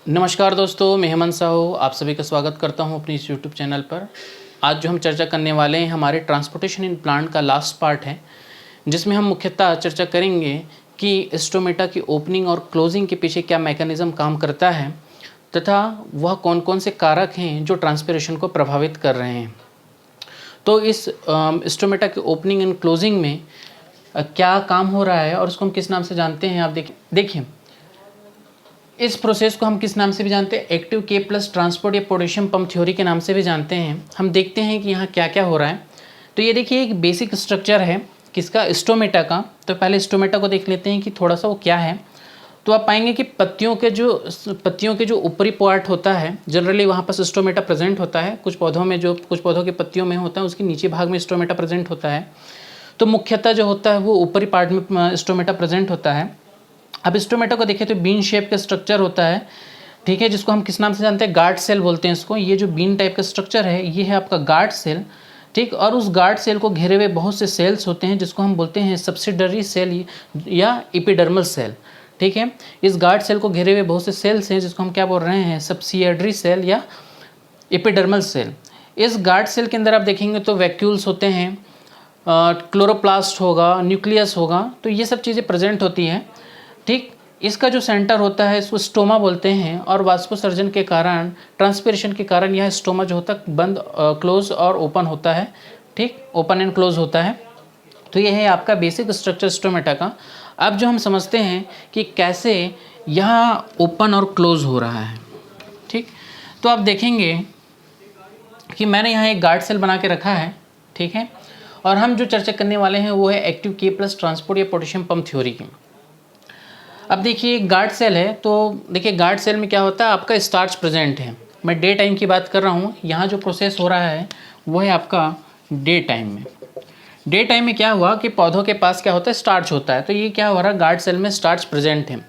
नमस्कार दोस्तों, मैं हेमंत साहू आप सभी का स्वागत करता हूं अपनी इस यूट्यूब चैनल पर। आज जो हम चर्चा करने वाले हैं हमारे ट्रांसपोर्टेशन इन प्लांट का लास्ट पार्ट है, जिसमें हम मुख्यतः चर्चा करेंगे कि स्टोमेटा की ओपनिंग और क्लोजिंग के पीछे क्या मैकेनिज़्म काम करता है तथा वह कौन कौन से कारक हैं जो ट्रांसपिरेशन को प्रभावित कर रहे हैं। तो इस स्टोमेटा की ओपनिंग एंड क्लोजिंग में क्या काम हो रहा है और उसको हम किस नाम से जानते हैं, आप देखिए इस प्रोसेस को हम किस नाम से भी जानते हैं, एक्टिव के प्लस ट्रांसपोर्ट या पोटेशियम पंप थ्योरी के नाम से भी जानते हैं। हम देखते हैं कि यहाँ क्या क्या हो रहा है। तो ये देखिए एक बेसिक स्ट्रक्चर है किसका, स्टोमेटा का। तो पहले स्टोमेटा को देख लेते हैं कि थोड़ा सा वो क्या है। तो आप पाएंगे कि पत्तियों के जो ऊपरी पार्ट होता है, जनरली वहाँ पर स्टोमेटा प्रेजेंट होता है। कुछ पौधों के पत्तियों में होता है, उसके नीचे भाग में स्टोमेटा प्रेजेंट होता है। तो मुख्यतः जो होता है वो ऊपरी पार्ट में स्टोमेटा प्रेजेंट होता है। अब स्टोमेटा को देखें तो बीन शेप का स्ट्रक्चर होता है, ठीक है, जिसको हम किस नाम से जानते हैं, गार्ड सेल बोलते हैं इसको। ये जो बीन टाइप का स्ट्रक्चर है ये है आपका गार्ड सेल, ठीक। और उस गार्ड सेल को घेरे हुए बहुत से सेल्स होते हैं जिसको हम बोलते हैं सब्सिडरी सेल या एपिडर्मल सेल, ठीक है। इस गार्ड सेल को घेरे हुए बहुत से सेल्स हैं जिसको हम क्या बोल रहे हैं, सब्सिडरी सेल या एपिडर्मल सेल। इस गार्ड सेल के अंदर आप देखेंगे तो वैक्यूल्स होते हैं, क्लोरोप्लास्ट होगा, न्यूक्लियस होगा, तो ये सब चीज़ें प्रेजेंट होती हैं, ठीक। इसका जो सेंटर होता है इसको स्टोमा बोलते हैं और वाष्पोत्सर्जन के कारण, ट्रांसपिरेशन के कारण यह स्टोमा जो होता है बंद, क्लोज और ओपन होता है, ठीक, ओपन एंड क्लोज होता है। तो यह है आपका बेसिक स्ट्रक्चर स्टोमेटा का। अब जो हम समझते हैं कि कैसे यहाँ ओपन और क्लोज हो रहा है, ठीक। तो आप देखेंगे कि मैंने यहाँ एक गार्ड सेल बना के रखा है, ठीक है, और हम जो चर्चा करने वाले हैं वो है एक्टिव के प्लस ट्रांसपोर्ट या पोटेशियम पंप थ्योरी की। अब देखिए गार्ड सेल है, तो देखिए गार्ड सेल में क्या होता है, आपका स्टार्च प्रेजेंट है। मैं डे टाइम की बात कर रहा हूँ, यहाँ जो प्रोसेस हो रहा है वो है आपका डे टाइम में। डे टाइम में क्या हुआ कि पौधों के पास क्या होता है, स्टार्च होता है। तो ये क्या हो रहा है, गार्ड सेल में स्टार्च प्रेजेंट है।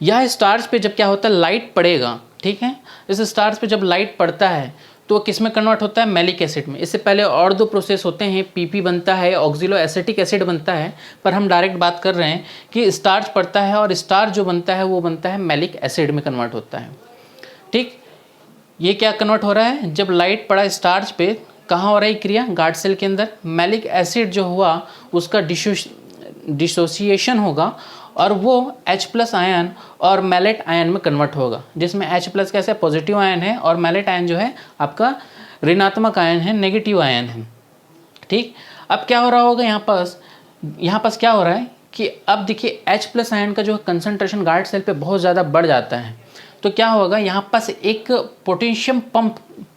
यह स्टार्च पे जब क्या होता है, लाइट पड़ेगा, ठीक है, इस स्टार्च पे जब लाइट पड़ता है तो किस में कन्वर्ट होता है, मैलिक एसिड में। इससे पहले और दो प्रोसेस होते हैं, पीपी बनता है, ऑक्सिलो एसिटिक एसिड बनता है, पर हम डायरेक्ट बात कर रहे हैं कि स्टार्च पड़ता है और स्टार्च जो बनता है वो बनता है मैलिक एसिड में कन्वर्ट होता है, ठीक। ये क्या कन्वर्ट हो रहा है, जब लाइट पड़ा स्टार्च पे, कहाँ हो रही क्रिया, गार्ड सेल के अंदर। मैलिक एसिड जो हुआ उसका डिसोसिएशन होगा और वो H+ आयन और मैलेट आयन में कन्वर्ट होगा, जिसमें H+ कैसे पॉजिटिव आयन है और मैलेट आयन जो है आपका ऋणात्मक आयन है, नेगेटिव आयन है, ठीक। अब क्या हो रहा होगा यहाँ पास क्या हो रहा है कि अब देखिए H+ आयन का जो कंसंट्रेशन गार्ड सेल पे बहुत ज़्यादा बढ़ जाता है। तो क्या होगा, यहाँ पास एक पोटेशियम पंप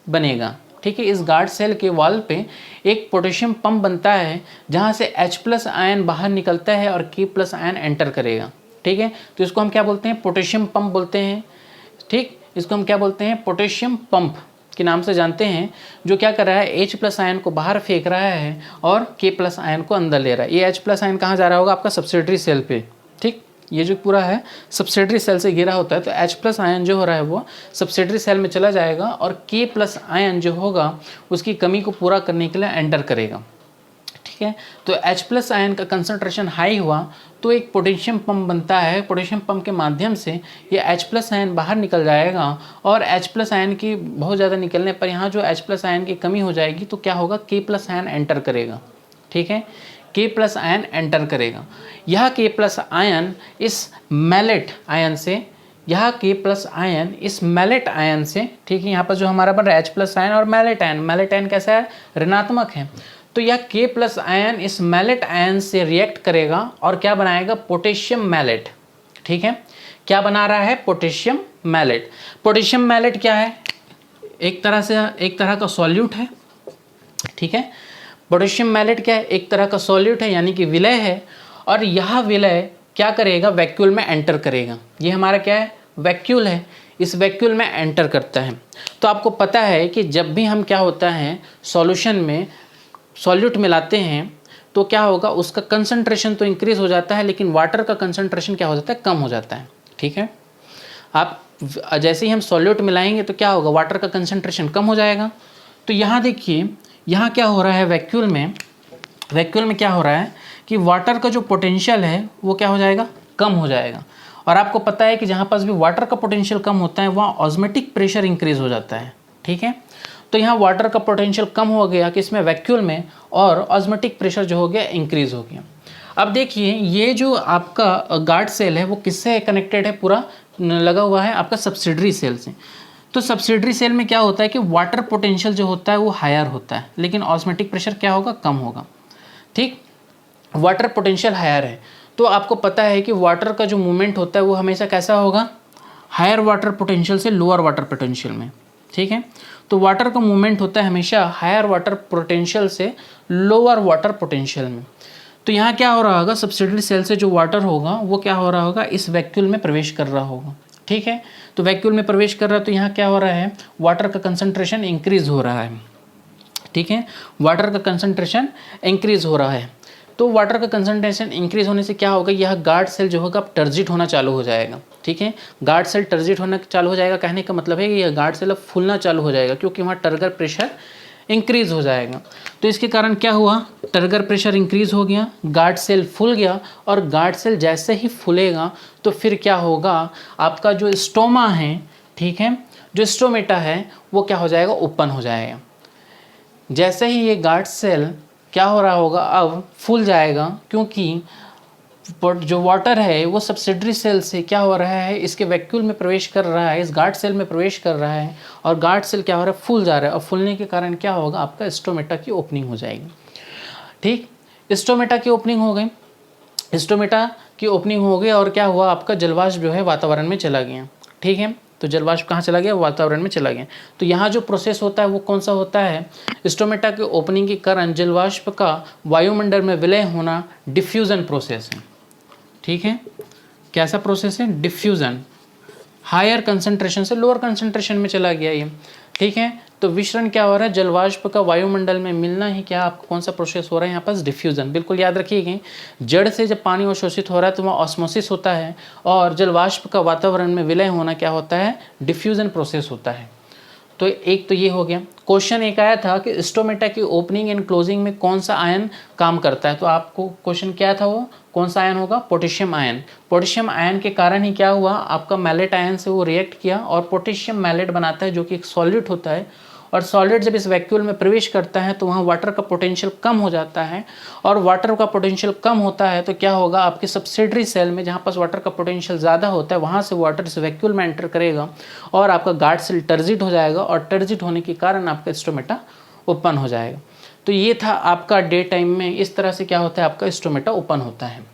बनेगा, ठीक है। इस गार्ड सेल के वॉल पे एक पोटेशियम पंप बनता है जहाँ से H+ आयन बाहर निकलता है और K+ आयन एंटर करेगा, ठीक है। तो इसको हम क्या बोलते हैं, पोटेशियम पंप बोलते हैं, ठीक। इसको हम क्या बोलते हैं, पोटेशियम पंप के नाम से जानते हैं, जो क्या कर रहा है, H+ आयन को बाहर फेंक रहा है और K+ आयन को अंदर ले रहा है। ये H+ आयन कहाँ जा रहा होगा, आपका सब्सिडरी सेल पे, ठीक। ये जो पूरा है सब्सिडरी सेल से घिरा होता है, तो H+ आयन जो हो रहा है वो सब्सिडरी सेल में चला जाएगा और K+ आयन जो होगा उसकी कमी को पूरा करने के लिए एंटर करेगा, ठीक है। तो H+ आयन का कंसंट्रेशन हाई हुआ तो एक पोटेशियम पंप बनता है। पोटेशियम पंप के माध्यम से ये H+ आयन बाहर निकल जाएगा और H+ आयन की बहुत ज़्यादा निकलने पर यहाँ जो H+ आयन की कमी हो जाएगी तो क्या होगा, K+ आयन एंटर करेगा, ठीक है। K+ आयन एंटर करेगा। यह K+ आयन इस मैलेट आयन से, ठीक है, यहाँ पर जो हमारा बन रहा है H+ आयन और मैलेट आयन कैसा है, ऋणात्मक है। तो यह K+ आयन इस मैलेट आयन से रिएक्ट करेगा और क्या बनाएगा, पोटेशियम मैलेट, ठीक है। क्या बना रहा है, पोटेशियम मैलेट। पोटेशियम मैलेट क्या है, एक तरह का सॉल्यूट है, ठीक है। पोटेशियम मैलेट क्या है, एक तरह का सॉल्यूट है, यानी कि विलय है, और यह विलय क्या करेगा, वैक्यूल में एंटर करेगा। ये हमारा क्या है, वैक्यूल है, इस वैक्यूल में एंटर करता है। तो आपको पता है कि जब भी हम क्या होता है सॉल्यूशन में सॉल्यूट मिलाते हैं तो क्या होगा, उसका कंसंट्रेशन तो इंक्रीज हो जाता है लेकिन वाटर का कंसंट्रेशन क्या हो जाता है, कम हो जाता है, ठीक है। आप जैसे ही हम सॉल्यूट मिलाएंगे तो क्या होगा, वाटर का कंसंट्रेशन कम हो जाएगा। तो यहाँ देखिए, यहाँ क्या हो रहा है, वैक्यूल में क्या हो रहा है कि वाटर का जो पोटेंशियल है वो क्या हो जाएगा, कम हो जाएगा, और आपको पता है कि जहाँ पास भी वाटर का पोटेंशियल कम होता है वहाँ ऑस्मेटिक प्रेशर इंक्रीज हो जाता है। ठीक है, तो यहाँ वाटर का पोटेंशियल कम हो गया कि इसमें वैक्यूल में, और ऑस्मेटिक प्रेशर जो हो गया इंक्रीज हो गया। अब देखिए ये जो आपका गार्ड सेल है वो किससे कनेक्टेड है, पूरा लगा हुआ है आपका सब्सिडरी सेल से। तो सब्सिडरी सेल में क्या होता है कि वाटर पोटेंशियल जो होता है वो हायर होता है, लेकिन ऑस्मेटिक प्रेशर क्या होगा, कम होगा। ठीक, वाटर पोटेंशियल हायर है तो आपको पता है कि वाटर का जो मूवमेंट होता है वो हमेशा कैसा होगा, हायर वाटर पोटेंशियल से लोअर वाटर पोटेंशियल में। ठीक है, तो वाटर का मूवमेंट होता है हमेशा हायर वाटर पोटेंशियल से लोअर वाटर पोटेंशियल में। तो यहाँ क्या हो रहा होगा, सब्सिडरी सेल से जो वाटर होगा वो क्या हो रहा होगा, इस वैक्यूल में प्रवेश कर रहा होगा। ठीक है, तो वैक्यूल में प्रवेश कर रहा है तो यहाँ क्या हो रहा है, वाटर का कंसंट्रेशन इंक्रीज हो रहा है। ठीक है, वाटर का कंसंट्रेशन इंक्रीज हो रहा है। तो वाटर का कंसंट्रेशन इंक्रीज होने से क्या होगा, यह गार्ड सेल जो होगा अब टर्जिट होना चालू हो जाएगा। ठीक है, गार्ड सेल टर्जिट होना चालू हो जाएगा, कहने का मतलब है कि यह गार्ड सेल अब फूलना चालू हो जाएगा, क्योंकि वहाँ टर्गर प्रेशर इंक्रीज हो जाएगा। तो इसके कारण क्या हुआ, टर्गर प्रेशर इंक्रीज हो गया, गार्ड सेल फूल गया, और गार्ड सेल जैसे ही फूलेगा तो फिर क्या होगा, आपका जो स्टोमा है, ठीक है, जो स्टोमेटा है वो क्या हो जाएगा, ओपन हो जाएगा। जैसे ही ये गार्ड सेल क्या हो रहा होगा, अब फूल जाएगा, क्योंकि जो वाटर है वो सब्सिडरी सेल से क्या हो रहा है, इसके वैक्यूल में प्रवेश कर रहा है, इस गार्ड सेल में प्रवेश कर रहा है, और गार्ड सेल क्या हो रहा है, फूल जा रहा है, और फूलने के कारण क्या होगा, आपका स्टोमेटा की ओपनिंग हो जाएगी। ठीक, स्टोमेटा की ओपनिंग हो गई, स्टोमेटा की ओपनिंग हो गई, और क्या हुआ, आपका जलवाष्प जो है वातावरण में चला गया। ठीक है, तो जलवाष्प कहाँ चला गया, वातावरण में चला गया। तो यहाँ जो प्रोसेस होता है वो कौन सा होता है, स्टोमेटा के ओपनिंग के कारण जलवाष्प का वायुमंडल में विलय होना डिफ्यूजन प्रोसेस है। ठीक है, कैसा प्रोसेस है, डिफ्यूजन, हायर कंसंट्रेशन से लोअर कंसंट्रेशन में चला गया ये। ठीक है, तो विसरण क्या हो रहा है, जलवाष्प का वायुमंडल में मिलना ही क्या, आपको कौन सा प्रोसेस हो रहा है यहाँ पास, डिफ्यूजन। बिल्कुल याद रखिएगा, जड़ से जब पानी अवशोषित हो रहा है तो वहाँ ऑस्मोसिस होता है, और जलवाष्प का वातावरण में विलय होना क्या होता है, डिफ्यूजन प्रोसेस होता है। तो एक तो ये हो गया। क्वेश्चन एक आया था कि स्टोमेटा की ओपनिंग एंड क्लोजिंग में कौन सा आयन काम करता है, तो आपको क्वेश्चन क्या था, वो कौन सा आयन होगा, पोटेशियम आयन। पोटेशियम आयन के कारण ही क्या हुआ, आपका मैलेट आयन से वो रिएक्ट किया, और पोटेशियम मैलेट बनाता है जो कि एक सॉलिड होता है, और सॉलिड जब इस वैक्यूल में प्रवेश करता है तो वहाँ वाटर का पोटेंशियल कम हो जाता है, और वाटर का पोटेंशियल कम होता है तो क्या होगा, आपके सब्सिडरी सेल में जहाँ पास वाटर का पोटेंशियल ज़्यादा होता है वहाँ से वाटर इस वैक्यूल में एंटर करेगा, और आपका गार्ड सेल टर्जिट हो जाएगा, और टर्जिट होने के कारण आपका स्टोमेटा ओपन हो जाएगा। तो ये था आपका डे टाइम में इस तरह से क्या होता है, आपका स्टोमेटा ओपन होता है।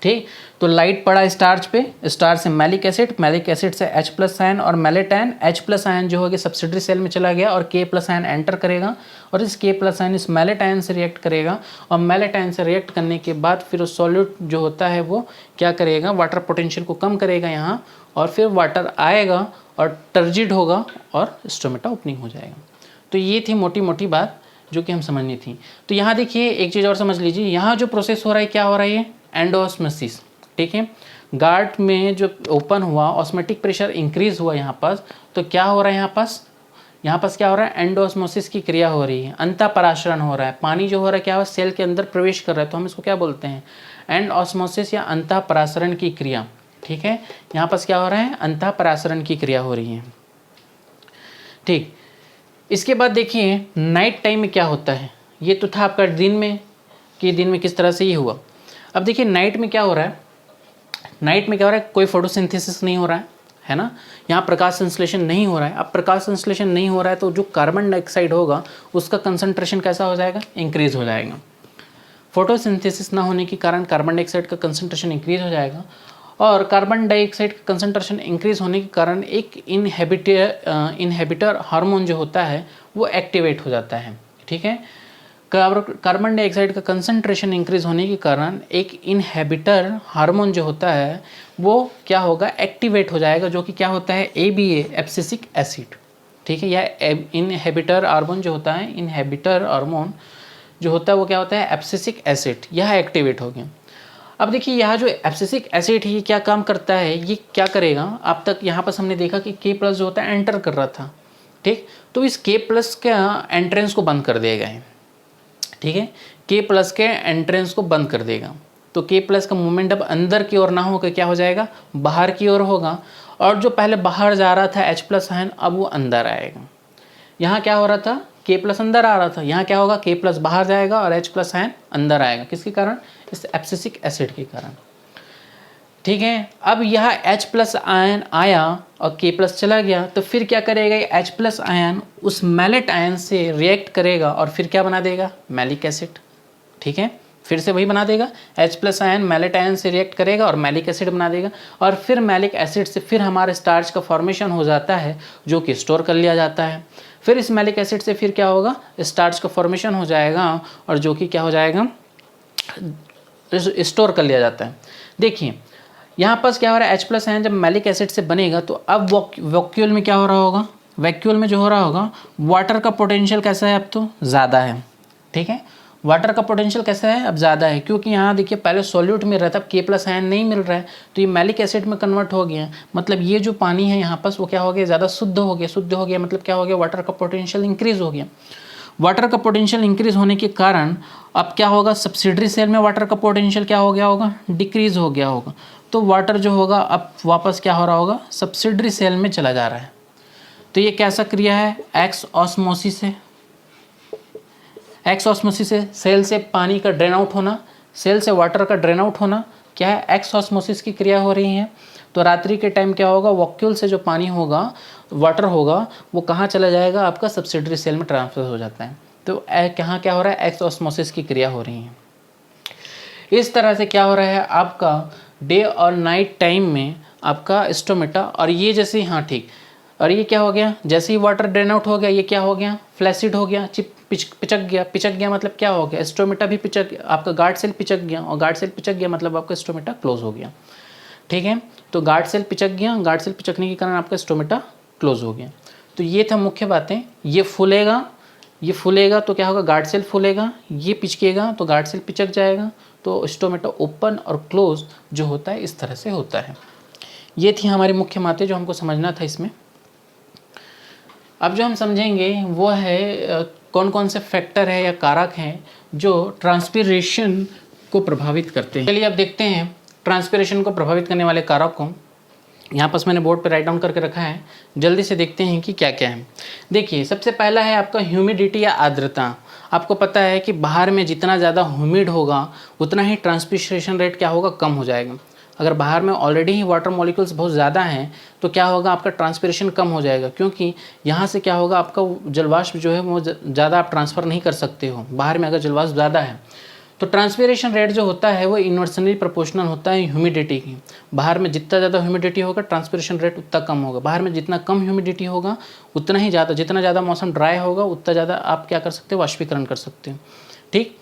ठीक, तो लाइट पड़ा स्टार्च पे, स्टार्च से मैलिक एसिड, मैलिक एसिड से H+ आयन, और मैलेट आयन, H+ आयन जो होगा सब्सिडरी सेल में चला गया, और K+ आयन एंटर करेगा, और इस K+ आयन इस मैलेट आयन से रिएक्ट करेगा, और मैलेट आयन से रिएक्ट करने के बाद फिर उस सॉल्यूट जो होता है वो क्या करेगा, वाटर पोटेंशियल को कम करेगा यहाँ, और फिर वाटर आएगा और टर्जिड होगा और स्टोमेटा ओपनिंग हो जाएगा। तो ये थी मोटी मोटी बात जो कि हम समझनी थी। तो यहाँ देखिए एक चीज़ और समझ लीजिए, यहाँ जो प्रोसेस हो रहा है क्या हो रहा है, ये एंडोऑस्मोसिस। ठीक है, गार्ड में जो ओपन हुआ ऑस्मेटिक प्रेशर इंक्रीज हुआ यहाँ पास, तो क्या हो रहा है यहाँ पास क्या हो रहा है, एंडोऑस्मोसिस की क्रिया हो रही है, अंतःपराशरण हो रहा है। पानी जो हो रहा है क्या हो, सेल के अंदर प्रवेश कर रहा है, तो हम इसको क्या बोलते हैं, एंडऑस्मोसिस या अंतःपराशरण की क्रिया। ठीक है, यहाँ पास क्या हो रहा है, अंतःपराशरण की क्रिया हो रही है। ठीक, इसके बाद देखिए नाइट टाइम में क्या होता है, ये तो था आपका दिन में कि दिन में किस तरह से ये हुआ। अब देखिए नाइट में क्या हो रहा है, नाइट में क्या हो रहा है, कोई फोटोसिंथेसिस नहीं हो रहा है ना, यहाँ प्रकाश संश्लेषण नहीं हो रहा है। अब प्रकाश संश्लेषण नहीं हो रहा है तो जो कार्बन डाइऑक्साइड होगा उसका कंसंट्रेशन कैसा हो जाएगा, इंक्रीज हो जाएगा। फोटोसिंथेसिस ना होने के कारण कार्बन डाइऑक्साइड का कंसंट्रेशन इंक्रीज हो जाएगा, और कार्बन डाइऑक्साइड का कंसंट्रेशन इंक्रीज होने के कारण एक इनहेबिटर हार्मोन जो होता है वो एक्टिवेट हो जाता है। ठीक है, कार्बन डाइऑक्साइड का कंसंट्रेशन इंक्रीज होने के कारण एक इनहेबिटर हार्मोन जो होता है वो क्या होगा, एक्टिवेट हो जाएगा, जो कि क्या होता है, ABA एब्सिसिक एसिड। ठीक है, यह इनहेबिटर हार्मोन जो होता है, इनहेबिटर हार्मोन जो होता है वो क्या होता है, एब्सिसिक एसिड, यह एक्टिवेट हो गया। अब देखिए यहाँ जो एब्सिसिक एसिड है ये क्या काम करता है, ये क्या करेगा, अब तक यहाँ पर हमने देखा कि K+ जो होता है एंटर कर रहा था। ठीक, तो इस K+ का एंट्रेंस को बंद कर देगा। ठीक है, K+ के एंट्रेंस को बंद कर देगा। तो K प्लस का मूवमेंट अब अंदर की ओर ना होकर क्या हो जाएगा, बाहर की ओर होगा। और जो पहले बाहर जा रहा था H प्लस आयन, अब वो अंदर आएगा। यहाँ क्या हो रहा था, K प्लस अंदर आ रहा था, यहाँ क्या होगा, K प्लस बाहर जाएगा और H प्लस आयन अंदर आएगा। किसके कारण, इस एब्सिसिक एसिड के कारण। ठीक है, अब यह H प्लस आयन आया और K प्लस चला गया, तो फिर क्या करेगा, ये H प्लस आयन उस मैलेट आयन से रिएक्ट करेगा और फिर क्या बना देगा, मैलिक एसिड। ठीक है, फिर से वही बना देगा, H plus ion mallet ion से रिएक्ट करेगा और मैलिक एसिड बना देगा, और फिर मैलिक एसिड से फिर हमारे स्टार्च का फॉर्मेशन हो जाता है, जो कि स्टोर कर लिया जाता है। फिर इस मैलिक एसिड से फिर क्या होगा, स्टार्च का फॉर्मेशन हो जाएगा, और जो कि क्या हो जाएगा, स्टोर कर लिया जाता है। देखिए यहाँ पास क्या हो रहा है, H प्लस आयन जब मैलिक एसिड से बनेगा तो अब वैक्यूल में क्या हो रहा होगा, वैक्यूल में जो हो रहा होगा, वाटर का पोटेंशियल कैसा है, अब तो ज़्यादा है। ठीक है, वाटर का पोटेंशियल कैसा है, अब ज़्यादा है, क्योंकि यहाँ देखिए पहले सॉल्यूट में रहता, अब K प्लस आयन नहीं मिल रहा है, तो ये मैलिक एसिड में कन्वर्ट हो गया। मतलब ये जो पानी है यहाँ पास वो क्या हो गया, ज़्यादा शुद्ध हो गया। शुद्ध हो गया मतलब क्या हो गया, वाटर का पोटेंशियल इंक्रीज़ हो गया। वाटर का पोटेंशियल इंक्रीज़ होने के कारण अब क्या होगा, सब्सिडरी सेल में वाटर का पोटेंशियल क्या हो गया होगा, डिक्रीज़ हो गया होगा। तो वाटर जो होगा अब वापस क्या हो रहा होगा, सब्सिडरी सेल में चला जा रहा है। तो ये कैसा क्रिया है, एक्स ऑस्मोसिस है। एक्स ऑस्मोसिस से सेल से पानी का ड्रेन आउट होना, सेल से वाटर का ड्रेन आउट होना, क्या है, एक्स ऑस्मोसिस की क्रिया हो रही है। तो रात्रि के टाइम क्या होगा, वैक्यूल से जो पानी होगा, वाटर होगा, वो कहाँ चला जाएगा, आपका सब्सिडरी सेल में ट्रांसफर हो जाता है। तो यहाँ क्या हो रहा है, एक्स ऑस्मोसिस की क्रिया हो रही है। इस तरह से क्या हो रहा है, आपका डे और नाइट टाइम में आपका स्टोमेटा, और ये जैसे, हाँ ठीक, और ये क्या हो गया, जैसे ही वाटर ड्रेन आउट हो गया, ये क्या हो गया, फ्लैसिड हो गया, पिचक गया। पिचक गया मतलब क्या हो गया, स्टोमेटा भी पिचक, आपका गार्ड सेल पिचक गया, और गार्ड सेल पिचक गया मतलब आपका स्टोमेटा क्लोज हो गया। ठीक है, तो गार्ड सेल पिचक गया, गार्ड सेल पिचकने के कारण आपका स्टोमेटा क्लोज हो गया। तो ये था मुख्य बातें। ये फूलेगा तो क्या होगा, गार्ड सेल फूलेगा, ये पिचकेगा तो गार्ड सेल पिचक जाएगा, तो स्टोमेटा ओपन और क्लोज जो होता है इस तरह से होता है। ये थी हमारी मुख्य बातें जो हमको समझना था इसमें। अब जो हम समझेंगे वो है कौन कौन से फैक्टर है या कारक हैं जो ट्रांसपिरेशन को प्रभावित करते हैं। चलिए अब देखते हैं ट्रांसपिरेशन को प्रभावित करने वाले कारक को। यहाँ पास मैंने बोर्ड पर राइट डाउन करके रखा है, जल्दी से देखते हैं कि क्या क्या है। देखिए सबसे पहला है आपका ह्यूमिडिटी या आर्द्रता। आपको पता है कि बाहर में जितना ज़्यादा ह्यूमिड होगा उतना ही ट्रांसपिरेशन रेट क्या होगा, कम हो जाएगा। अगर बाहर में ऑलरेडी ही वाटर मॉलिक्यूल्स बहुत ज़्यादा हैं तो क्या होगा, आपका ट्रांसपिरेशन कम हो जाएगा, क्योंकि यहाँ से क्या होगा, आपका जलवाष्प जो है वो ज़्यादा आप ट्रांसफ़र नहीं कर सकते हो। बाहर में अगर जलवाष्प ज़्यादा है तो ट्रांसपिरेशन रेट जो होता है वो इन्वर्सनली प्रोपोर्शनल होता है ह्यूमिडिटी की। बाहर में जितना ज़्यादा ह्यूमिडिटी होगा ट्रांसपिरेशन रेट उतना कम होगा। बाहर में जितना कम ह्यूमिडिटी होगा उतना ही ज़्यादा, जितना ज़्यादा मौसम ड्राई होगा उतना ज़्यादा आप क्या कर सकते हो, वाष्पीकरण कर सकते हो। ठीक,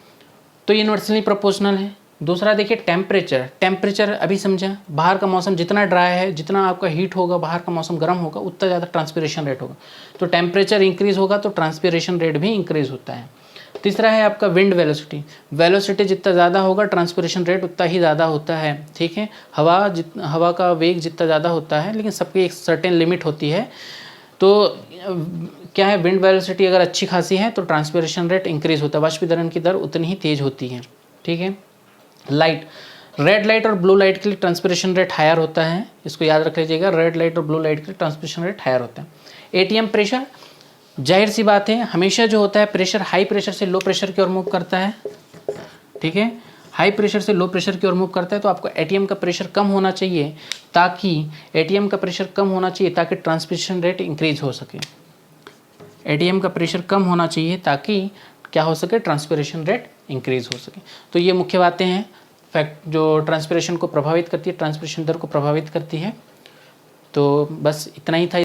तो इन्वर्सनली प्रोपोर्शनल है। दूसरा देखिए टेम्परेचर अभी समझा, बाहर का मौसम जितना ड्राई है, जितना आपका हीट होगा, बाहर का मौसम गर्म होगा, उतना ज़्यादा ट्रांसपिरेशन रेट होगा। तो टेम्परेचर इंक्रीज़ होगा तो ट्रांसपिरेशन रेट भी इंक्रीज़ होता है। तीसरा है आपका विंड वेलोसिटी जितना ज़्यादा होगा ट्रांसपिरेशन रेट उतना ही ज़्यादा होता है। ठीक है, हवा का वेग जितना ज़्यादा होता है, लेकिन सबकी एक सर्टेन लिमिट होती है। तो क्या है, विंड वेलोसिटी अगर अच्छी खासी है तो ट्रांसपिरेशन रेट इंक्रीज़ होता है, वाष्पीकरण की दर उतनी ही तेज़ होती है। ठीक है, रेड लाइट और ब्लू लाइट के लिए ट्रांसपिरेशन रेट हायर होता है, इसको याद रख लीजिएगा। रेड लाइट और ब्लू लाइट के लिए ट्रांसपिरेशन रेट हायर होता है। एटीएम प्रेशर, जाहिर सी बात है हमेशा जो होता है प्रेशर हाई प्रेशर से लो प्रेशर की ओर मूव करता है। ठीक है, हाई प्रेशर से लो प्रेशर की ओर मूव करता है, तो आपको एटीएम का प्रेशर कम होना चाहिए ताकि ट्रांसपिरेशन रेट इंक्रीज हो सके। एटीएम का प्रेशर कम होना चाहिए ताकि क्या हो सके, ट्रांसपिरेशन रेट इंक्रीज हो सके। तो ये मुख्य बातें हैं फैक्ट जो ट्रांसपिरेशन को प्रभावित करती है, ट्रांसपिरेशन दर को प्रभावित करती है। तो बस इतना ही था।